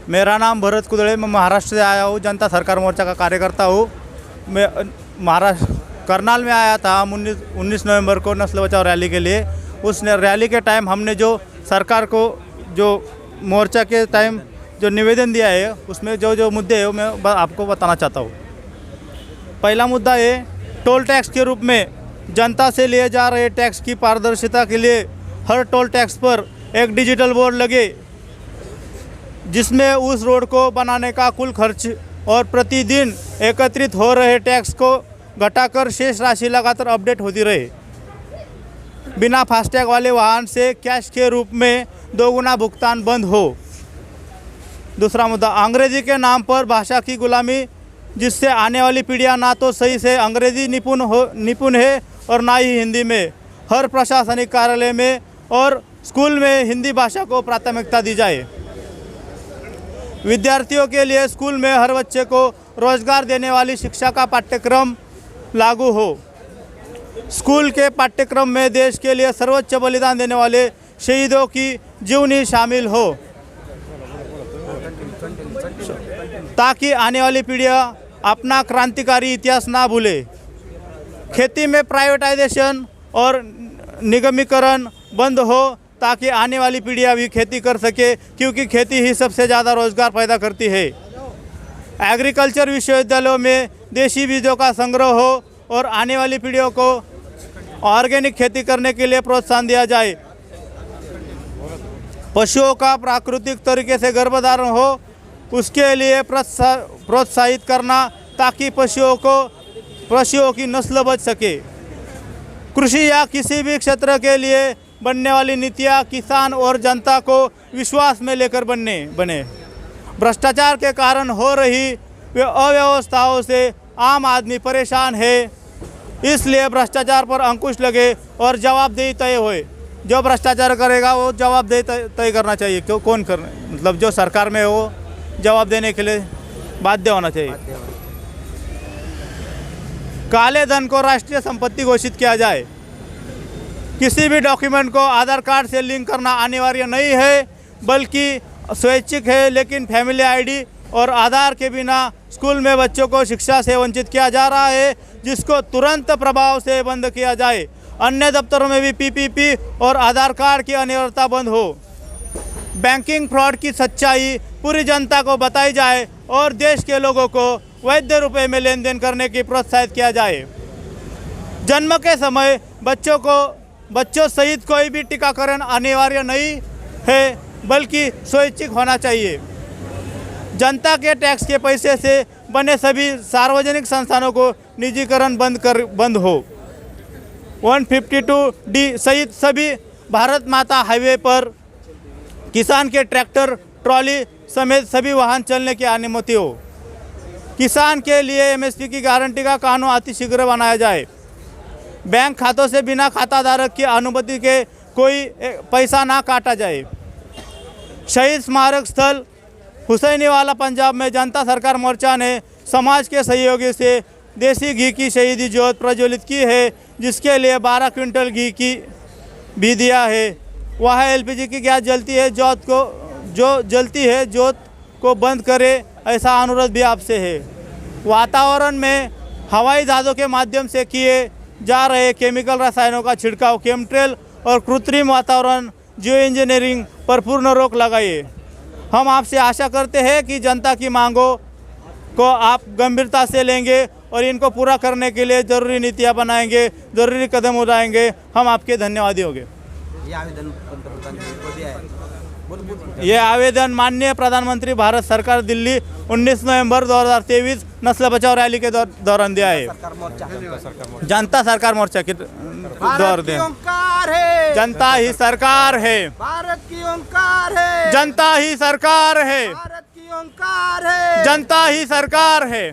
मेरा नाम भरत कुदड़े, मैं महाराष्ट्र से आया हूँ, जनता सरकार मोर्चा का कार्यकर्ता हूँ। मैं महाराष्ट्र करनाल में आया था। हम 19 नवंबर को नस्ल बचाओ रैली के लिए। उस रैली के टाइम हमने जो सरकार को जो मोर्चा के टाइम जो निवेदन दिया है, उसमें जो जो मुद्दे हैं मैं आपको बताना चाहता हूँ। पहला मुद्दा है टोल टैक्स के रूप में जनता से लिए जा रहे टैक्स की पारदर्शिता के लिए हर टोल टैक्स पर एक डिजिटल बोर्ड लगे, जिसमें उस रोड को बनाने का कुल खर्च और प्रतिदिन एकत्रित हो रहे टैक्स को घटाकर शेष राशि लगातार अपडेट होती रहे। बिना फास्टैग वाले वाहन से कैश के रूप में दोगुना भुगतान बंद हो। दूसरा मुद्दा, अंग्रेजी के नाम पर भाषा की गुलामी, जिससे आने वाली पीढ़ियां ना तो सही से अंग्रेजी निपुण है और ना ही हिंदी में। हर प्रशासनिक कार्यालय में और स्कूल में हिंदी भाषा को प्राथमिकता दी जाए। विद्यार्थियों के लिए स्कूल में हर बच्चे को रोजगार देने वाली शिक्षा का पाठ्यक्रम लागू हो। स्कूल के पाठ्यक्रम में देश के लिए सर्वोच्च बलिदान देने वाले शहीदों की जीवनी शामिल हो, ताकि आने वाली पीढ़ियां अपना क्रांतिकारी इतिहास ना भूले। खेती में प्राइवेटाइजेशन और निगमीकरण बंद हो, ताकि आने वाली पीढ़ियां भी खेती कर सके, क्योंकि खेती ही सबसे ज़्यादा रोजगार पैदा करती है। एग्रीकल्चर विश्वविद्यालयों में देशी बीजों का संग्रह हो और आने वाली पीढ़ियों को ऑर्गेनिक खेती करने के लिए प्रोत्साहन दिया जाए। पशुओं का प्राकृतिक तरीके से गर्भधारण हो, उसके लिए प्रोत्साहित करना, ताकि पशुओं की नस्ल बच सके। कृषि या किसी भी क्षेत्र के लिए बनने वाली नीतियाँ किसान और जनता को विश्वास में लेकर बने। भ्रष्टाचार के कारण हो रही अव्यवस्थाओं से आम आदमी परेशान है, इसलिए भ्रष्टाचार पर अंकुश लगे और जवाबदेही तय होए। जो भ्रष्टाचार करेगा वो जवाबदेही तय करना चाहिए। क्यों कौन करना, मतलब जो सरकार में हो जवाब देने के लिए बाध्य होना चाहिए। काले धन को राष्ट्रीय संपत्ति घोषित किया जाए। किसी भी डॉक्यूमेंट को आधार कार्ड से लिंक करना अनिवार्य नहीं है, बल्कि स्वैच्छिक है। लेकिन फैमिली आईडी और आधार के बिना स्कूल में बच्चों को शिक्षा से वंचित किया जा रहा है, जिसको तुरंत प्रभाव से बंद किया जाए। अन्य दफ्तरों में भी पीपीपी और आधार कार्ड की अनिवार्यता बंद हो। बैंकिंग फ्रॉड की सच्चाई पूरी जनता को बताई जाए और देश के लोगों को वैध रुपए में लेन देन करने की प्रोत्साहित किया जाए। जन्म के समय बच्चों सहित कोई भी टीकाकरण अनिवार्य नहीं है, बल्कि स्वैच्छिक होना चाहिए। जनता के टैक्स के पैसे से बने सभी सार्वजनिक संस्थानों को निजीकरण बंद हो। 152D सहित सभी भारत माता हाईवे पर किसान के ट्रैक्टर, ट्रॉली समेत सभी वाहन चलने की अनुमति हो। किसान के लिए MSP की गारंटी का कानून अतिशीघ्र बनाया जाए। बैंक खातों से बिना खाताधारक की अनुमति के कोई पैसा ना काटा जाए। शहीद स्मारक स्थल हुसैनीवाला पंजाब में जनता सरकार मोर्चा ने समाज के सहयोगी से देसी घी की शहीदी ज्योत प्रज्वलित की है, जिसके लिए 12 क्विंटल घी की भी दिया है। वहाँ LPG की गैस जलती है, ज्योत को बंद करे, ऐसा अनुरोध भी आपसे है। वातावरण में हवाई जहाज़ों के माध्यम से किए जा रहे केमिकल रसायनों का छिड़काव, केमट्रेल और कृत्रिम वातावरण जियो इंजीनियरिंग पर पूर्ण रोक लगाइए। हम आपसे आशा करते हैं कि जनता की मांगों को आप गंभीरता से लेंगे और इनको पूरा करने के लिए ज़रूरी नीतियाँ बनाएंगे, ज़रूरी कदम उठाएंगे। हम आपके धन्यवादी होंगे। ये आवेदन माननीय प्रधानमंत्री भारत सरकार दिल्ली 19 नवंबर 2023 नस्ल बचाओ रैली के दौरान दिया है। जनता सरकार मोर्चा के दौर दे। जनता ही सरकार है, भारत की ओंकार है। जनता ही सरकार है, भारत की ओंकार है। जनता ही सरकार है।